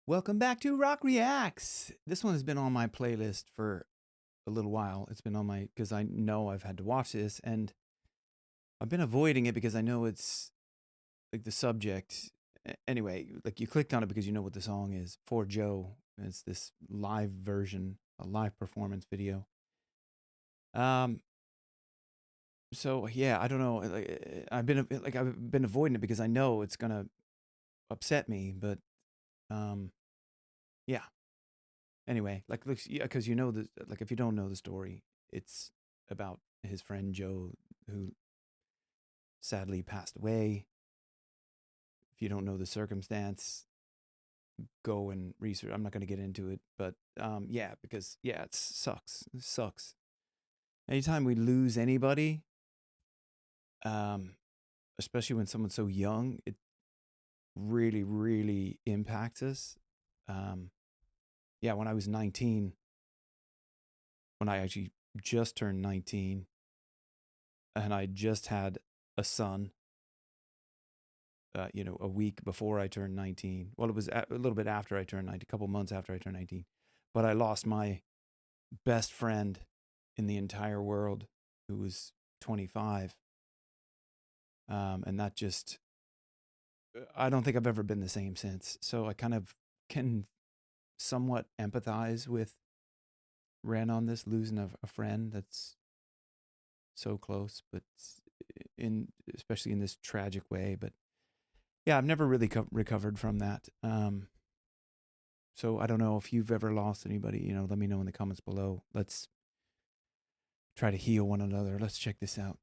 Welcome back to Rock Reacts. This one has been on my playlist for a little while. It's been on my, because I know I've had to watch this, and I've been avoiding it because I know it's like the subject. Anyway, like you clicked on it because you know what the song is, For Joe. And it's this live version, a live performance video. So yeah, I don't know. I've been avoiding it because I know it's gonna upset me, but yeah. Anyway, like, yeah, because you know the like if you don't know the story, it's about his friend Joe who sadly passed away. If you don't know the circumstance, go and research. I'm not going to get into it, but yeah, because yeah, it sucks. It sucks. Anytime we lose anybody, especially when someone's so young, it really, really impacts us. Yeah, when I was 19, when I actually just turned 19, and I just had a son, a week before I turned 19. Well, it was a little bit after I turned 19, a couple months after I turned 19. But I lost my best friend in the entire world, who was 25. And that just, I don't think I've ever been the same since. So I kind of can somewhat empathize with Ren on this, losing a friend that's so close, but especially in this tragic way. But yeah, I've never really recovered from that. So I don't know if you've ever lost anybody, let me know in the comments below. Let's try to heal one another. Let's check this out.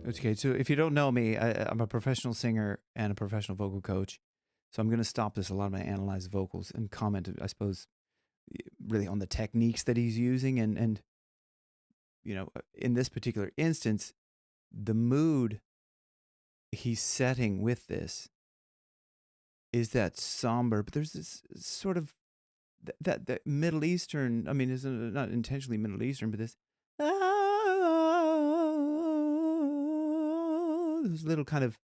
Okay, so if you don't know me, I'm a professional singer and a professional vocal coach. So I'm going to stop this a lot when I analyze vocals and comment, I suppose, really on the techniques that he's using. And in this particular instance, the mood he's setting with this is that somber, but there's this sort of that Middle Eastern, I mean, it's not intentionally Middle Eastern, but this, those little kind of,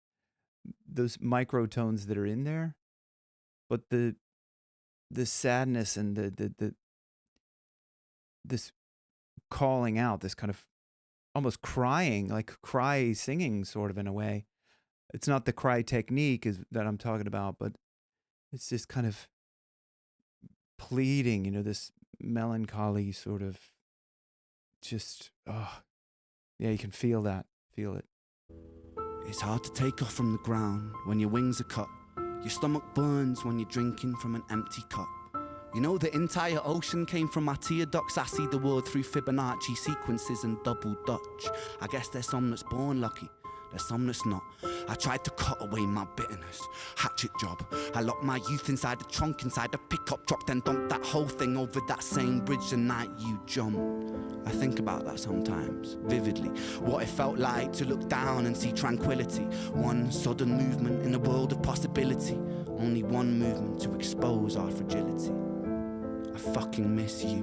those microtones that are in there, but the sadness and the this calling out, this kind of almost crying, like cry singing sort of in a way. It's not the cry technique that I'm talking about, but it's this kind of pleading, this melancholy sort of just, yeah, you can feel it. It's hard to take off from the ground when your wings are cut. Your stomach burns when you're drinking from an empty cup. You know the entire ocean came from my tear ducts. I see the world through Fibonacci sequences and double Dutch. I guess there's some that's born lucky, there's some that's not. I tried to cut away my bitterness, hatchet job. I locked my youth inside the trunk, inside the pickup truck, then dumped that whole thing over that same bridge the night you jumped. I think about that sometimes, vividly. What it felt like to look down and see tranquility. One sudden movement in a world of possibility. Only one movement to expose our fragility. I fucking miss you,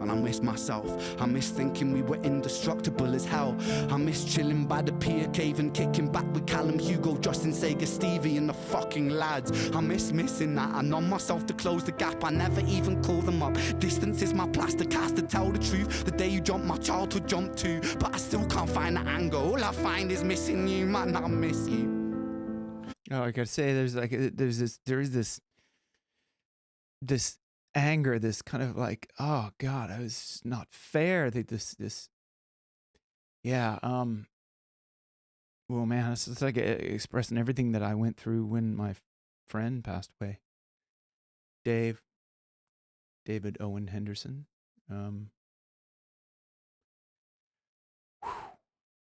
and I miss myself. I miss thinking we were indestructible as hell. I miss chilling by the pier cave and kicking back with Callum, Hugo, Justin, Sega, Stevie and the fucking lads. I miss missing that. I numb myself to close the gap. I never even call them up. Distance is my plaster cast, to tell the truth. The day you jumped, my childhood jumped too. But I still can't find the angle. All I find is missing you, man. I miss you. Oh, I gotta say, there is this anger, this kind of like, oh God, it was not fair that yeah, Well, man, it's like expressing everything that I went through when my friend passed away. David Owen Henderson.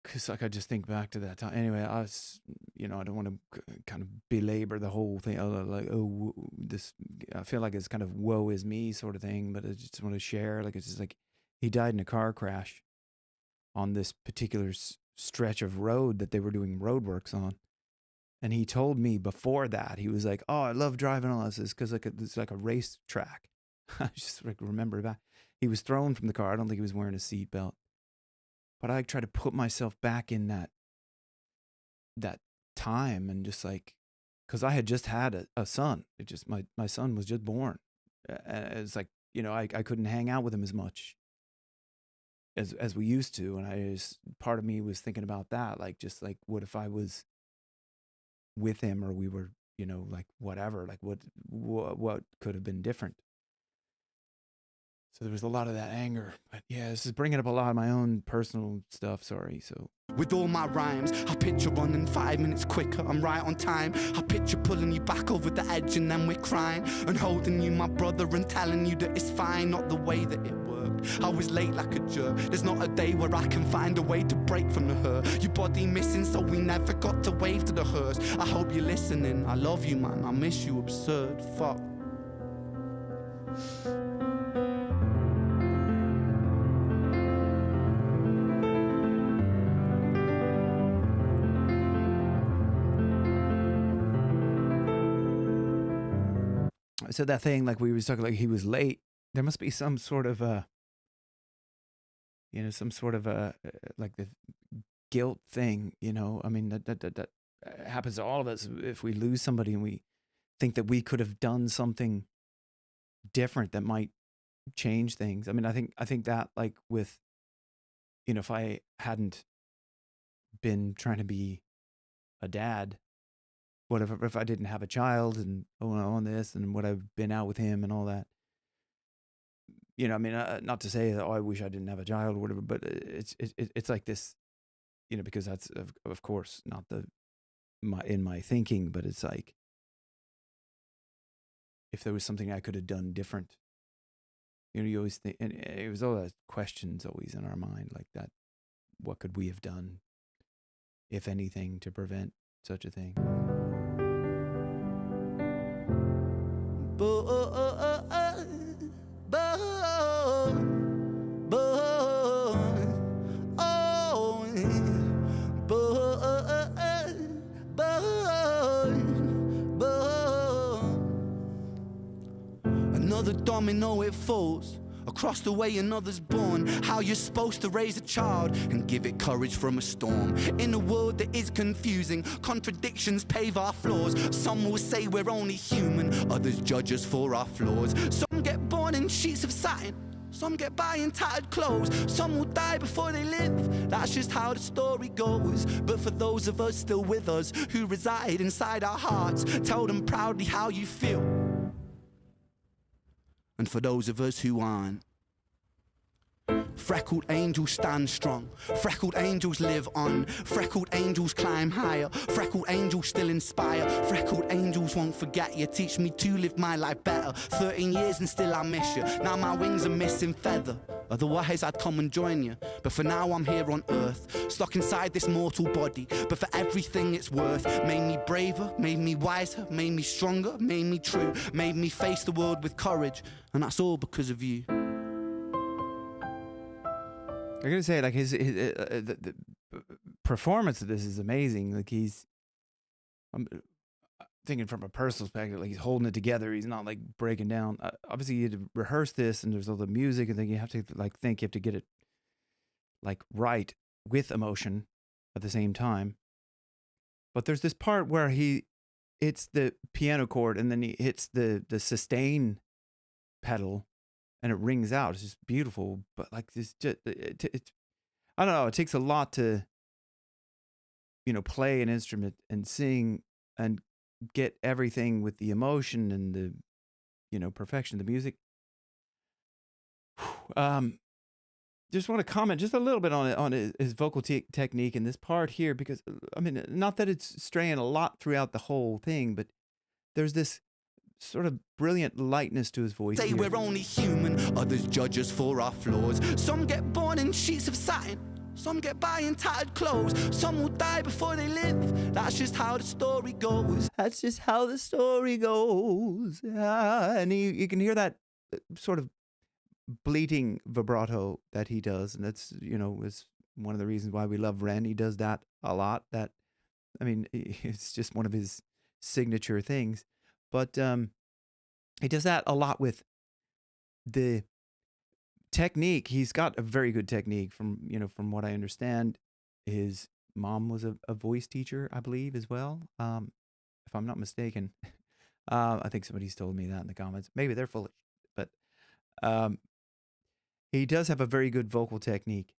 Because like I just think back to that time. Anyway, I was, I don't want to kind of belabor the whole thing. This. I feel like it's kind of woe is me sort of thing, but I just want to share. Like it's just like he died in a car crash on this particular stretch of road that they were doing roadworks on. And he told me before that, he was like, "Oh, I love driving on this because it's like a race track." I just like remember that he was thrown from the car. I don't think he was wearing a seatbelt. But I try to put myself back in that time and just like, because I had just had a son. It just my son was just born. It's like, I couldn't hang out with him as much as we used to, and part of me was thinking about that, like just like what if I was with him or we were, like whatever, like what could have been different. So there was a lot of that anger. But yeah, this is bringing up a lot of my own personal stuff. Sorry. So with all my rhymes, I picture running 5 minutes quicker, I'm right on time. I picture pulling you back over the edge and then we're crying and holding you, my brother, and telling you that it's fine, not the way that it worked. I was late like a jerk. There's not a day where I can find a way to break from the hurt. Your body missing, so we never got to wave to the hearse. I hope you're listening. I love you, man. I miss you, absurd. Fuck. I said that thing like we was talking, like he was late. There must be some sort of like the guilt thing, I mean that happens to all of us if we lose somebody and we think that we could have done something different that might change things. I mean, I think that like with, if I hadn't been trying to be a dad, what if I didn't have a child and on this and what I've been out with him and all that, I mean, not to say that, I wish I didn't have a child or whatever, but it's like this, because that's of course not in my thinking, but it's like, if there was something I could have done different, you always think, and it was all those questions always in our mind like that. What could we have done, if anything, to prevent such a thing? Another domino, it falls. Across the way another's born. How you're supposed to raise a child and give it courage from a storm. In a world that is confusing, contradictions pave our flaws. Some will say we're only human, others judge us for our flaws. Some get born in sheets of satin, some get by in tattered clothes. Some will die before they live, that's just how the story goes. But for those of us still with us, who reside inside our hearts, tell them proudly how you feel. And for those of us who aren't, freckled angels stand strong, freckled angels live on, freckled angels climb higher, freckled angels still inspire, freckled angels won't forget you, teach me to live my life better. 13 years and still I miss you, now my wings are missing feather. Otherwise I'd come and join you, but for now I'm here on earth, stuck inside this mortal body. But for everything it's worth, made me braver, made me wiser, made me stronger, made me true, made me face the world with courage, and that's all because of you. I gotta say, like the performance of this is amazing. Like I'm thinking from a personal perspective, like he's holding it together. He's not like breaking down. Obviously, you had to rehearse this, and there's all the music, and then you have to think you have to get it like right with emotion at the same time. But there's this part where he hits the piano chord, and then he hits the sustain pedal. And it rings out. It's just beautiful. But like this, it's I don't know. It takes a lot to, play an instrument and sing and get everything with the emotion and the, perfection of the music. just want to comment just a little bit on it, on his vocal technique in this part here, because I mean, not that it's straying a lot throughout the whole thing, but there's this sort of brilliant lightness to his voice. Say here. we're only human, others judge us for our flaws. Some get born in sheets of satin, some get by in tattered clothes, some will die before they live. That's just how the story goes. That's just how the story goes. And you can hear that sort of bleating vibrato that he does, and that's, you know, is one of the reasons why we love Ren. He does that a lot. That, I mean, it's just one of his signature things. But he does that a lot with the technique. He's got a very good technique from what I understand. His mom was a voice teacher, I believe, as well, if I'm not mistaken. I think somebody's told me that in the comments. Maybe they're foolish, but he does have a very good vocal technique.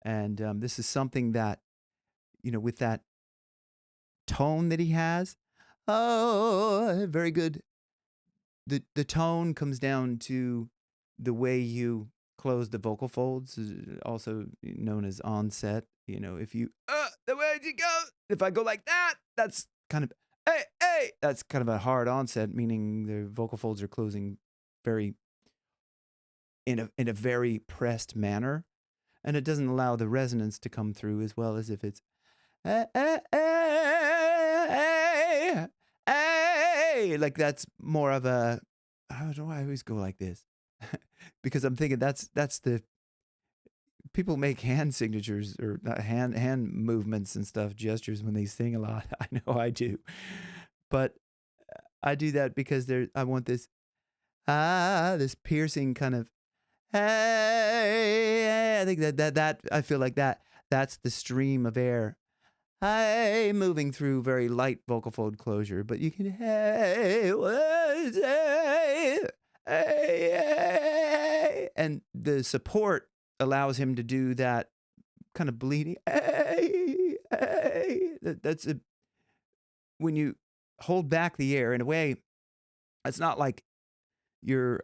And this is something that, with that tone that he has, very good. The tone comes down to the way you close the vocal folds, also known as onset. If you, the way you go, if I go like that, that's kind of, hey, that's kind of a hard onset, meaning the vocal folds are closing very, in a very pressed manner, and it doesn't allow the resonance to come through as well as if it's, like that's more of a, I don't know why I always go like this, because I'm thinking that's the, people make hand signatures or hand movements and stuff, gestures when they sing a lot. I know I do, but I do that because I want this, this piercing kind of, hey, I think that I feel like that's the stream of air, hey, moving through very light vocal fold closure, but you can, hey, and the support allows him to do that kind of bleeding, that's when you hold back the air in a way, it's not like you're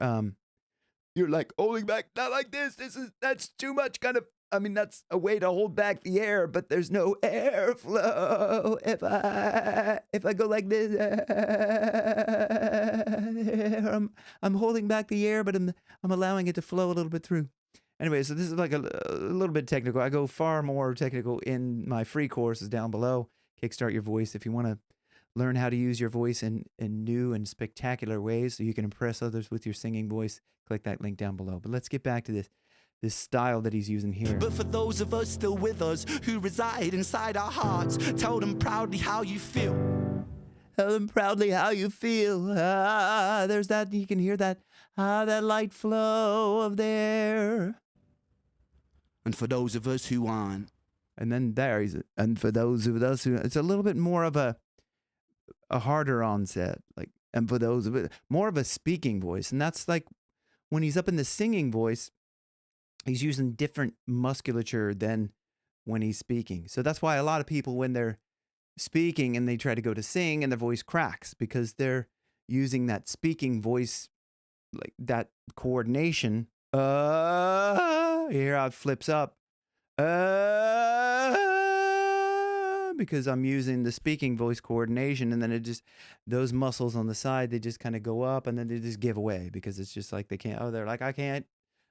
like holding back, not like this. That's too much kind of, I mean, that's a way to hold back the air, but there's no airflow. If I go like this, I'm holding back the air, but I'm allowing it to flow a little bit through. Anyway, so this is like a little bit technical. I go far more technical in my free courses down below. Kickstart Your Voice. If you want to learn how to use your voice in new and spectacular ways so you can impress others with your singing voice, click that link down below. But let's get back to this style that he's using here. But for those of us still with us who reside inside our hearts, tell them proudly how you feel. Tell them proudly how you feel. There's that, you can hear that, that light flow of the air. And for those of us who aren't. And then there he's, and for those of us who, it's a little bit more of a harder onset, like, and for those of it, more of a speaking voice. And that's like when he's up in the singing voice, he's using different musculature than when he's speaking. So that's why a lot of people, when they're speaking and they try to go to sing and their voice cracks, because they're using that speaking voice, like that coordination. Here how it flips up. Because I'm using the speaking voice coordination, and then it just, those muscles on the side, they just kind of go up and then they just give away, because it's just like they can't, they're like, I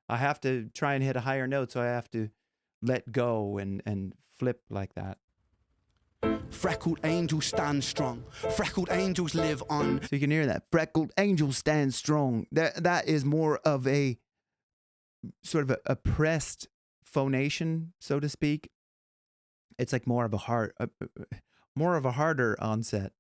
have to try and hit a higher note, so I have to let go and flip like that. Freckled angels stand strong. Freckled angels live on. So you can hear that. Freckled angels stand strong. That is more of a sort of a pressed phonation, so to speak. It's like more of a harder onset.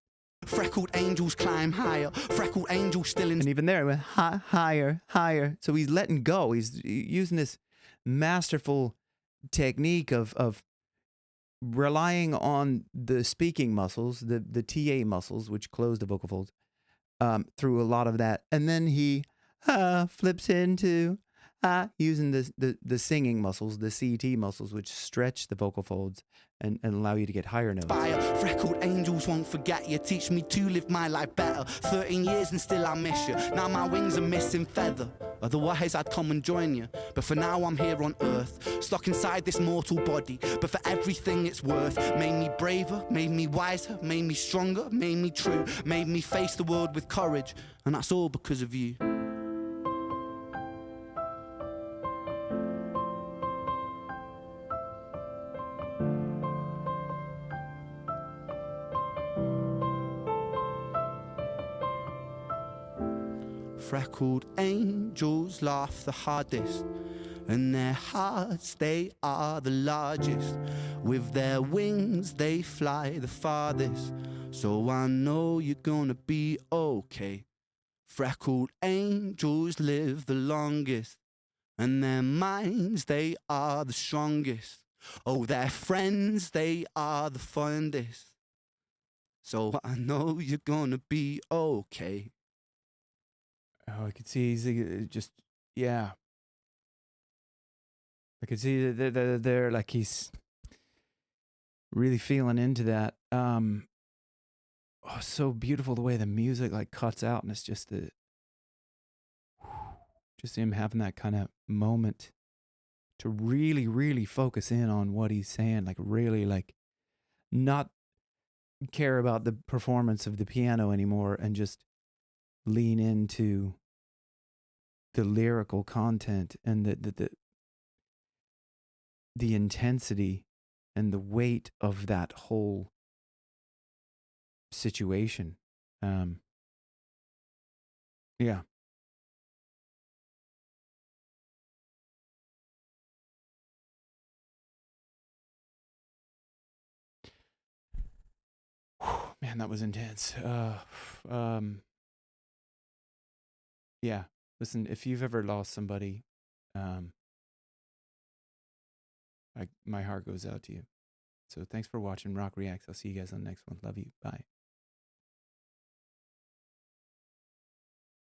Freckled angels climb higher. Freckled angels still in. And even there, it went higher, higher. So he's letting go. He's using this masterful technique of relying on the speaking muscles, the TA muscles, which close the vocal folds, through a lot of that. And then he flips into using the singing muscles, the CT muscles, which stretch the vocal folds and allow you to get higher notes. Freckled angels won't forget you. Teach me to live my life better. 13 years and still I miss you. Now my wings are missing feather. Otherwise I'd come and join you. But for now I'm here on earth, stuck inside this mortal body. But for everything it's worth, made me braver, made me wiser, made me stronger, made me true, made me face the world with courage. And that's all because of you. Freckled angels laugh the hardest, and their hearts, they are the largest. With their wings, they fly the farthest. So I know you're gonna be okay. Freckled angels live the longest, and their minds, they are the strongest. Oh, their friends, they are the fondest. So I know you're gonna be okay. Oh, I could see he's just, yeah. I could see that they're like he's really feeling into that. Oh, so beautiful the way the music like cuts out, and it's just just him having that kind of moment to really, really focus in on what he's saying, like really like not care about the performance of the piano anymore and just lean into the lyrical content and the intensity and the weight of that whole situation. Yeah. Man, that was intense. Yeah. Listen, if you've ever lost somebody, my heart goes out to you. So thanks for watching Rock Reacts. I'll see you guys on the next one. Love you. Bye.